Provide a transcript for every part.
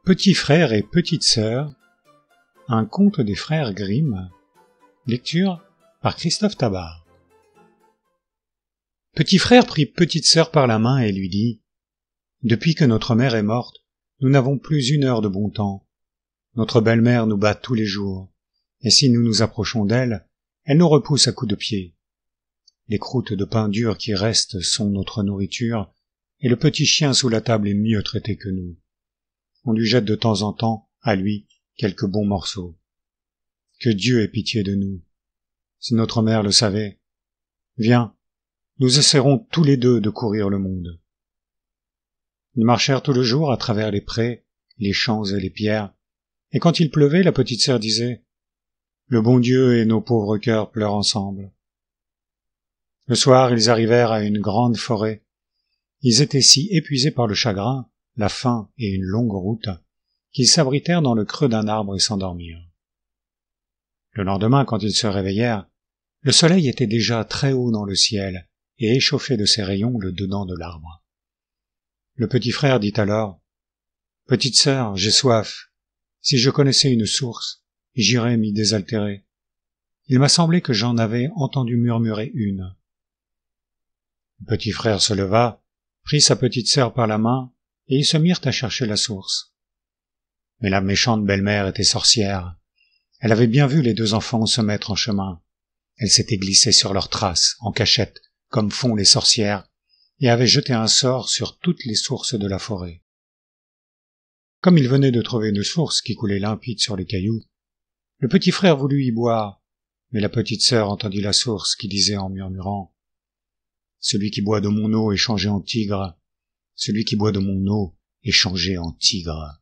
Petit frère et petite sœur, un conte des frères Grimm, lecture par Christophe Tabar. Petit frère prit petite sœur par la main et lui dit : « Depuis que notre mère est morte, nous n'avons plus une heure de bon temps. Notre belle-mère nous bat tous les jours, et si nous nous approchons d'elle, elle nous repousse à coups de pied. Les croûtes de pain dur qui restent sont notre nourriture, et le petit chien sous la table est mieux traité que nous. On lui jette de temps en temps, à lui, quelques bons morceaux. Que Dieu ait pitié de nous. Si notre mère le savait. Viens, nous essaierons tous les deux de courir le monde. » Ils marchèrent tout le jour à travers les prés, les champs et les pierres, et quand il pleuvait, la petite sœur disait : « Le bon Dieu et nos pauvres cœurs pleurent ensemble. » Le soir, ils arrivèrent à une grande forêt. Ils étaient si épuisés par le chagrin, la faim et une longue route, qu'ils s'abritèrent dans le creux d'un arbre et s'endormirent. Le lendemain, quand ils se réveillèrent, le soleil était déjà très haut dans le ciel et échauffait de ses rayons le dedans de l'arbre. Le petit frère dit alors : « Petite sœur, j'ai soif. Si je connaissais une source, j'irais m'y désaltérer. Il m'a semblé que j'en avais entendu murmurer une. » Le petit frère se leva, prit sa petite sœur par la main, et ils se mirent à chercher la source. Mais la méchante belle-mère était sorcière. Elle avait bien vu les deux enfants se mettre en chemin. Elle s'était glissée sur leurs traces, en cachette, comme font les sorcières, et avait jeté un sort sur toutes les sources de la forêt. Comme il venait de trouver une source qui coulait limpide sur les cailloux, le petit frère voulut y boire, mais la petite sœur entendit la source qui disait en murmurant : « Celui qui boit de mon eau est changé en tigre. Celui qui boit de mon eau est changé en tigre. »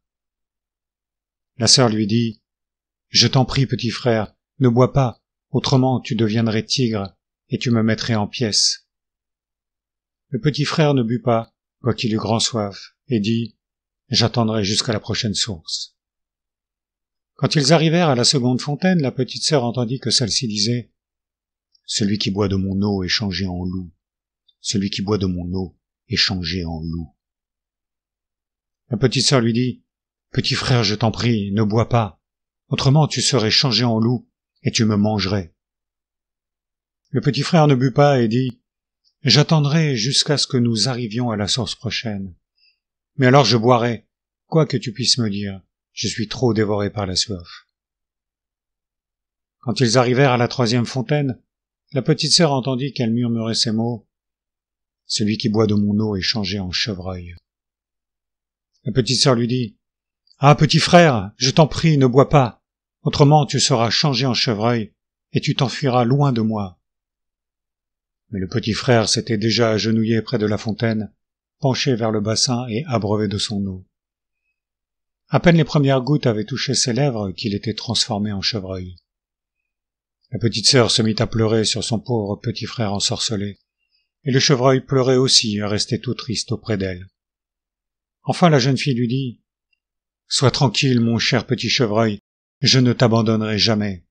La sœur lui dit : « Je t'en prie, petit frère, ne bois pas, autrement tu deviendrais tigre et tu me mettrais en pièces. » Le petit frère ne but pas, quoiqu'il eût grand soif, et dit : « J'attendrai jusqu'à la prochaine source. » Quand ils arrivèrent à la seconde fontaine, la petite sœur entendit que celle-ci disait : « Celui qui boit de mon eau est changé en loup. Celui qui boit de mon eau est changé en loup. » La petite sœur lui dit : « Petit frère, je t'en prie, ne bois pas, autrement tu serais changé en loup et tu me mangerais. » Le petit frère ne but pas et dit : « J'attendrai jusqu'à ce que nous arrivions à la source prochaine. Mais alors je boirai, quoi que tu puisses me dire, je suis trop dévoré par la soif. » Quand ils arrivèrent à la troisième fontaine, la petite sœur entendit qu'elle murmurait ces mots : « Celui qui boit de mon eau est changé en chevreuil. » La petite sœur lui dit : « Ah, petit frère, je t'en prie, ne bois pas, autrement tu seras changé en chevreuil, et tu t'enfuiras loin de moi. » Mais le petit frère s'était déjà agenouillé près de la fontaine, penché vers le bassin et abreuvé de son eau. À peine les premières gouttes avaient touché ses lèvres qu'il était transformé en chevreuil. La petite sœur se mit à pleurer sur son pauvre petit frère ensorcelé, et le chevreuil pleurait aussi et restait tout triste auprès d'elle. Enfin la jeune fille lui dit : « Sois tranquille, mon cher petit chevreuil, je ne t'abandonnerai jamais. »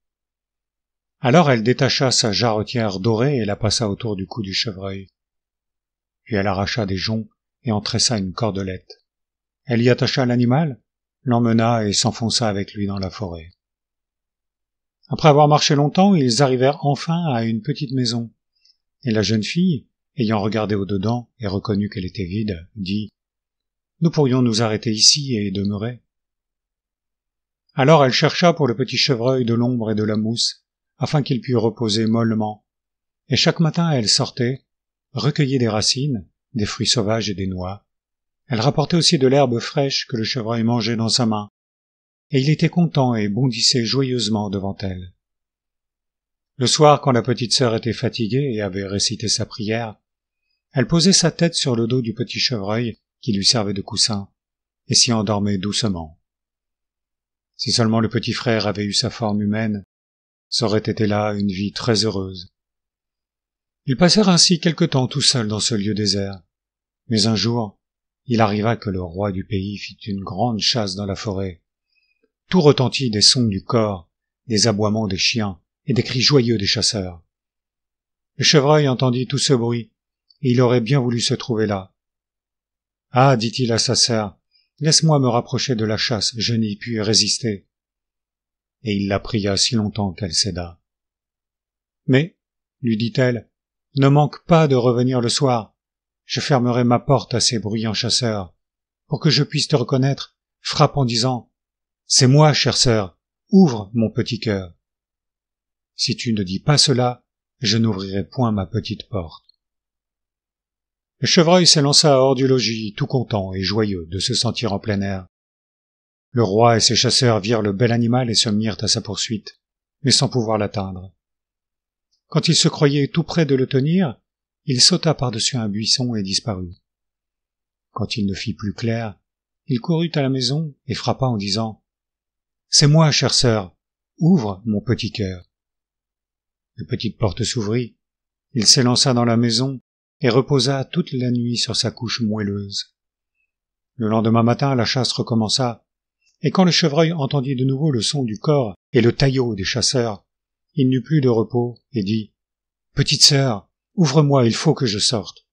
Alors elle détacha sa jarretière dorée et la passa autour du cou du chevreuil. Puis elle arracha des joncs et en tressa une cordelette. Elle y attacha l'animal, l'emmena et s'enfonça avec lui dans la forêt. Après avoir marché longtemps, ils arrivèrent enfin à une petite maison, et la jeune fille, ayant regardé au-dedans et reconnu qu'elle était vide, dit : « Nous pourrions nous arrêter ici et demeurer. » Alors elle chercha pour le petit chevreuil de l'ombre et de la mousse, afin qu'il pût reposer mollement, et chaque matin elle sortait, recueillait des racines, des fruits sauvages et des noix. Elle rapportait aussi de l'herbe fraîche que le chevreuil mangeait dans sa main, et il était content et bondissait joyeusement devant elle. Le soir, quand la petite sœur était fatiguée et avait récité sa prière, elle posait sa tête sur le dos du petit chevreuil qui lui servait de coussin, et s'y endormait doucement. Si seulement le petit frère avait eu sa forme humaine, ça aurait été là une vie très heureuse. Ils passèrent ainsi quelque temps tout seuls dans ce lieu désert, mais un jour, il arriva que le roi du pays fit une grande chasse dans la forêt. Tout retentit des sons du cor, des aboiements des chiens et des cris joyeux des chasseurs. Le chevreuil entendit tout ce bruit, et il aurait bien voulu se trouver là. « Ah, dit-il à sa sœur, Laisse-moi me rapprocher de la chasse, je n'y puis résister. » Et il la pria si longtemps qu'elle céda. « Mais, lui dit-elle, ne manque pas de revenir le soir. Je fermerai ma porte à ces bruyants chasseurs. Pour que je puisse te reconnaître, frappe en disant « C'est moi, chère sœur, ouvre mon petit cœur. » Si tu ne dis pas cela, je n'ouvrirai point ma petite porte. » Le chevreuil s'élança hors du logis, tout content et joyeux de se sentir en plein air. Le roi et ses chasseurs virent le bel animal et se mirent à sa poursuite, mais sans pouvoir l'atteindre. Quand il se croyait tout près de le tenir, il sauta par-dessus un buisson et disparut. Quand il ne fit plus clair, il courut à la maison et frappa en disant « C'est moi, chère sœur, ouvre mon petit cœur. » La petite porte s'ouvrit, il s'élança dans la maison et reposa toute la nuit sur sa couche moelleuse. Le lendemain matin, la chasse recommença, et quand le chevreuil entendit de nouveau le son du cor et le taillot des chasseurs, il n'eut plus de repos et dit « Petite sœur, ouvre-moi, il faut que je sorte. »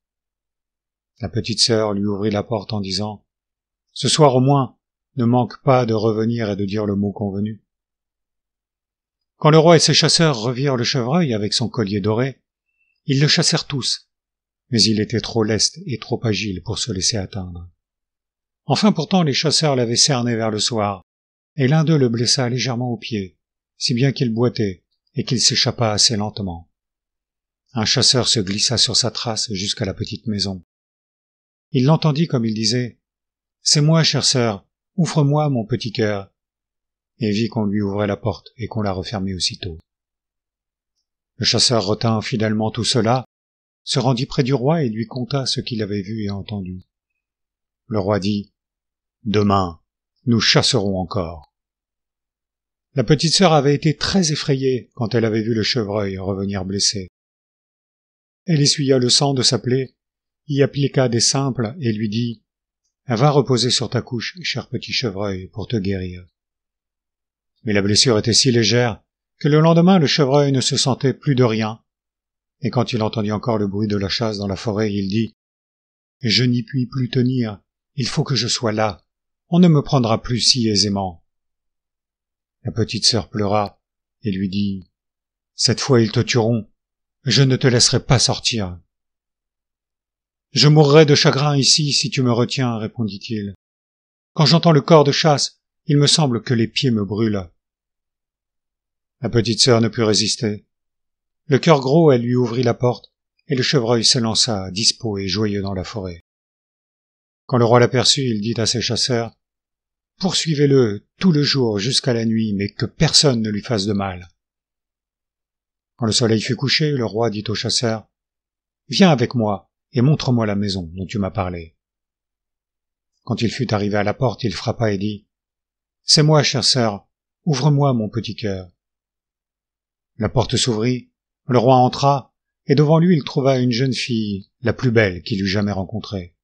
La petite sœur lui ouvrit la porte en disant « Ce soir au moins, ne manque pas de revenir et de dire le mot convenu. » Quand le roi et ses chasseurs revirent le chevreuil avec son collier doré, ils le chassèrent tous, mais il était trop leste et trop agile pour se laisser atteindre. Enfin pourtant les chasseurs l'avaient cerné vers le soir, et l'un d'eux le blessa légèrement au pied, si bien qu'il boitait et qu'il s'échappa assez lentement. Un chasseur se glissa sur sa trace jusqu'à la petite maison. Il l'entendit comme il disait « C'est moi, chère sœur, ouvre-moi mon petit cœur », et vit qu'on lui ouvrait la porte et qu'on la refermait aussitôt. Le chasseur retint fidèlement tout cela, se rendit près du roi et lui conta ce qu'il avait vu et entendu. Le roi dit « Demain, nous chasserons encore. » La petite sœur avait été très effrayée quand elle avait vu le chevreuil revenir blessé. Elle essuya le sang de sa plaie, y appliqua des simples et lui dit « Va reposer sur ta couche, cher petit chevreuil, pour te guérir. » Mais la blessure était si légère que le lendemain le chevreuil ne se sentait plus de rien, et quand il entendit encore le bruit de la chasse dans la forêt, il dit « Je n'y puis plus tenir, il faut que je sois là, on ne me prendra plus si aisément. » La petite sœur pleura et lui dit « Cette fois ils te tueront, je ne te laisserai pas sortir. »« Je mourrai de chagrin ici si tu me retiens, répondit-il. Quand j'entends le cor de chasse, il me semble que les pieds me brûlent. » La petite sœur ne put résister. Le cœur gros, elle lui ouvrit la porte, et le chevreuil s'élança, dispos et joyeux dans la forêt. Quand le roi l'aperçut, il dit à ses chasseurs « Poursuivez-le tout le jour jusqu'à la nuit, mais que personne ne lui fasse de mal. » Quand le soleil fut couché, le roi dit aux chasseurs « Viens avec moi et montre-moi la maison dont tu m'as parlé. » Quand il fut arrivé à la porte, il frappa et dit « C'est moi, chère sœur, ouvre-moi mon petit cœur. » La porte s'ouvrit, le roi entra, et devant lui il trouva une jeune fille, la plus belle qu'il eût jamais rencontrée.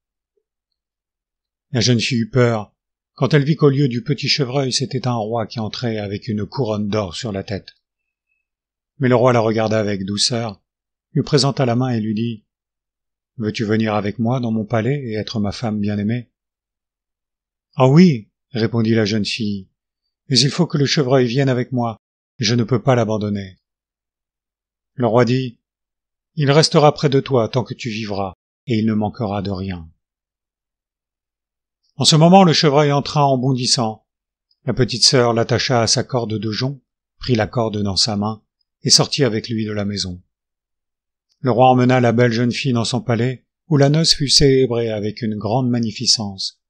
La jeune fille eut peur, quand elle vit qu'au lieu du petit chevreuil c'était un roi qui entrait avec une couronne d'or sur la tête. Mais le roi la regarda avec douceur, lui présenta la main et lui dit « Veux-tu venir avec moi dans mon palais et être ma femme bien-aimée ?»« Ah oui, répondit la jeune fille, mais il faut que le chevreuil vienne avec moi, je ne peux pas l'abandonner. » Le roi dit « Il restera près de toi tant que tu vivras, et il ne manquera de rien. » En ce moment, le chevreuil entra en bondissant. La petite sœur l'attacha à sa corde de jonc, prit la corde dans sa main, et sortit avec lui de la maison. Le roi emmena la belle jeune fille dans son palais, où la noce fut célébrée avec une grande magnificence.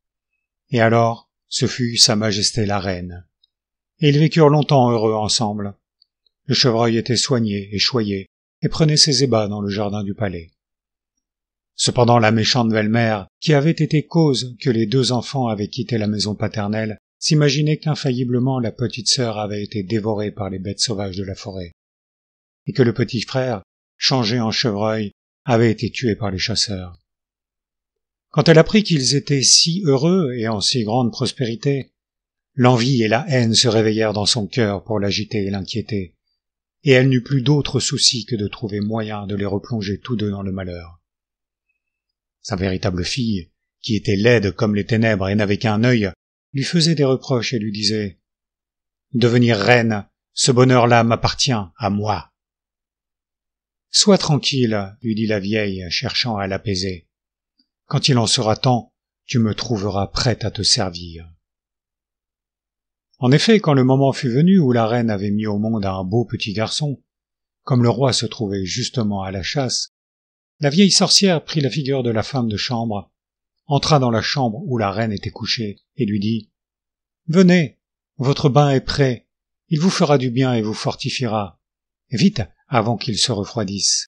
Et alors, ce fut Sa Majesté la Reine. Et ils vécurent longtemps heureux ensemble. Le chevreuil était soigné et choyé, et prenait ses ébats dans le jardin du palais. Cependant la méchante belle-mère, qui avait été cause que les deux enfants avaient quitté la maison paternelle, s'imaginait qu'infailliblement la petite sœur avait été dévorée par les bêtes sauvages de la forêt, et que le petit frère, changé en chevreuil, avait été tué par les chasseurs. Quand elle apprit qu'ils étaient si heureux et en si grande prospérité, l'envie et la haine se réveillèrent dans son cœur pour l'agiter et l'inquiéter, et elle n'eut plus d'autre souci que de trouver moyen de les replonger tous deux dans le malheur. Sa véritable fille, qui était laide comme les ténèbres et n'avait qu'un œil, lui faisait des reproches et lui disait « Devenir reine, ce bonheur-là m'appartient, à moi. » « Sois tranquille, lui dit la vieille, cherchant à l'apaiser. Quand il en sera temps, tu me trouveras prête à te servir. » En effet, quand le moment fut venu où la reine avait mis au monde un beau petit garçon, comme le roi se trouvait justement à la chasse, la vieille sorcière prit la figure de la femme de chambre, entra dans la chambre où la reine était couchée, et lui dit « Venez, votre bain est prêt, il vous fera du bien et vous fortifiera. Vite, avant qu'il se refroidisse. »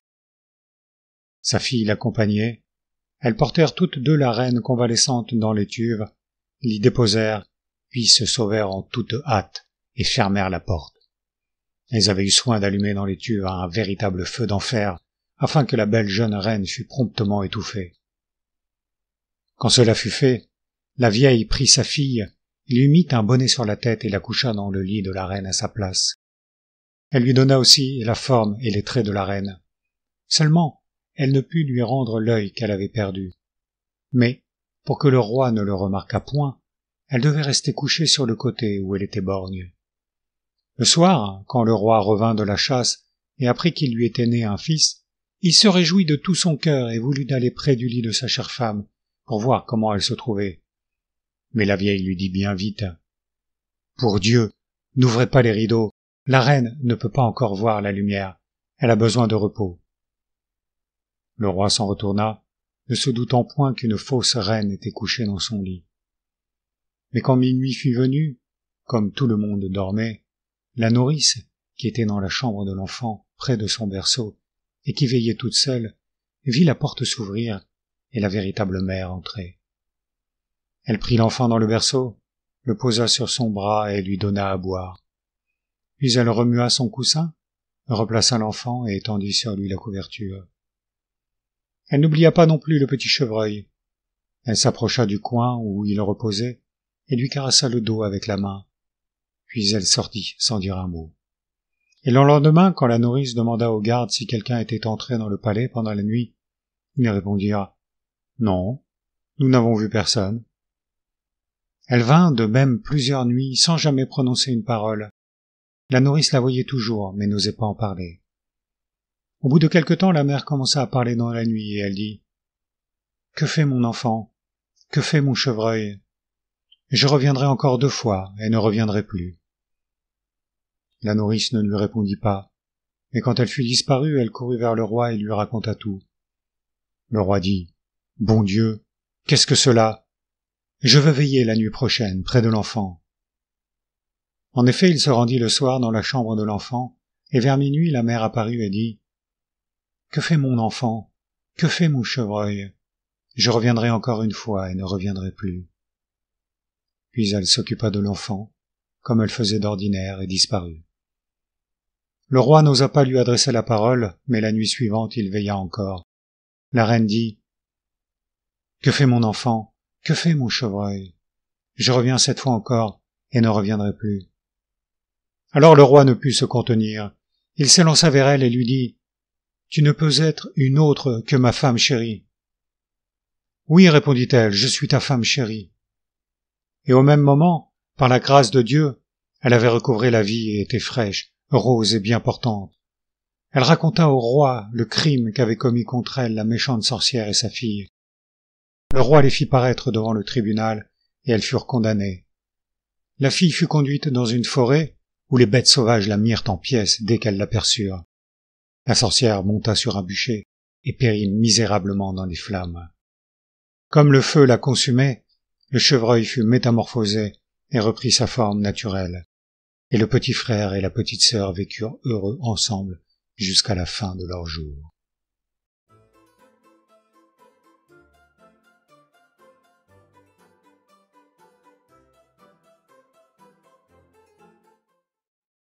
Sa fille l'accompagnait. Elles portèrent toutes deux la reine convalescente dans l'étuve, l'y déposèrent, puis se sauvèrent en toute hâte et fermèrent la porte. Elles avaient eu soin d'allumer dans l'étuve un véritable feu d'enfer, afin que la belle jeune reine fût promptement étouffée. Quand cela fut fait, la vieille prit sa fille, lui mit un bonnet sur la tête et la coucha dans le lit de la reine à sa place. Elle lui donna aussi la forme et les traits de la reine. Seulement, elle ne put lui rendre l'œil qu'elle avait perdu. Mais, pour que le roi ne le remarquât point, elle devait rester couchée sur le côté où elle était borgne. Le soir, quand le roi revint de la chasse et apprit qu'il lui était né un fils, il se réjouit de tout son cœur et voulut aller près du lit de sa chère femme pour voir comment elle se trouvait. Mais la vieille lui dit bien vite « Pour Dieu, n'ouvrez pas les rideaux, la reine ne peut pas encore voir la lumière, elle a besoin de repos. » Le roi s'en retourna, ne se doutant point qu'une fausse reine était couchée dans son lit. Mais quand minuit fut venu, comme tout le monde dormait, la nourrice, qui était dans la chambre de l'enfant, près de son berceau, et qui veillait toute seule, vit la porte s'ouvrir et la véritable mère entrer. Elle prit l'enfant dans le berceau, le posa sur son bras et lui donna à boire. Puis elle remua son coussin, replaça l'enfant et étendit sur lui la couverture. Elle n'oublia pas non plus le petit chevreuil. Elle s'approcha du coin où il reposait et lui caressa le dos avec la main. Puis elle sortit sans dire un mot. Et le lendemain, quand la nourrice demanda aux gardes si quelqu'un était entré dans le palais pendant la nuit, ils répondirent « Non, nous n'avons vu personne. » Elle vint de même plusieurs nuits sans jamais prononcer une parole. La nourrice la voyait toujours, mais n'osait pas en parler. Au bout de quelque temps, la mère commença à parler dans la nuit, et elle dit « Que fait mon enfant? Que fait mon chevreuil? Je reviendrai encore 2 fois, et ne reviendrai plus. » La nourrice ne lui répondit pas, mais quand elle fut disparue, elle courut vers le roi et lui raconta tout. Le roi dit « Bon Dieu, qu'est-ce que cela? Je veux veiller la nuit prochaine, près de l'enfant. » En effet, il se rendit le soir dans la chambre de l'enfant, et vers minuit la mère apparut et dit « Que fait mon enfant? Que fait mon chevreuil? Je reviendrai encore 1 fois et ne reviendrai plus. » Puis elle s'occupa de l'enfant, comme elle faisait d'ordinaire, et disparut. Le roi n'osa pas lui adresser la parole, mais la nuit suivante il veilla encore. La reine dit « Que fait mon enfant? Que fait mon chevreuil? Je reviens cette fois encore et ne reviendrai plus. » Alors le roi ne put se contenir. Il s'élança vers elle et lui dit « Tu ne peux être une autre que ma femme chérie. »« Oui, répondit-elle, je suis ta femme chérie. » Et au même moment, par la grâce de Dieu, elle avait recouvré la vie et était fraîche, rose et bien portante. Elle raconta au roi le crime qu'avaient commis contre elle la méchante sorcière et sa fille. Le roi les fit paraître devant le tribunal, et elles furent condamnées. La fille fut conduite dans une forêt, où les bêtes sauvages la mirent en pièces dès qu'elles l'aperçurent. La sorcière monta sur un bûcher, et périt misérablement dans les flammes. Comme le feu la consumait, le chevreuil fut métamorphosé et reprit sa forme naturelle, et le petit frère et la petite sœur vécurent heureux ensemble jusqu'à la fin de leurs jours.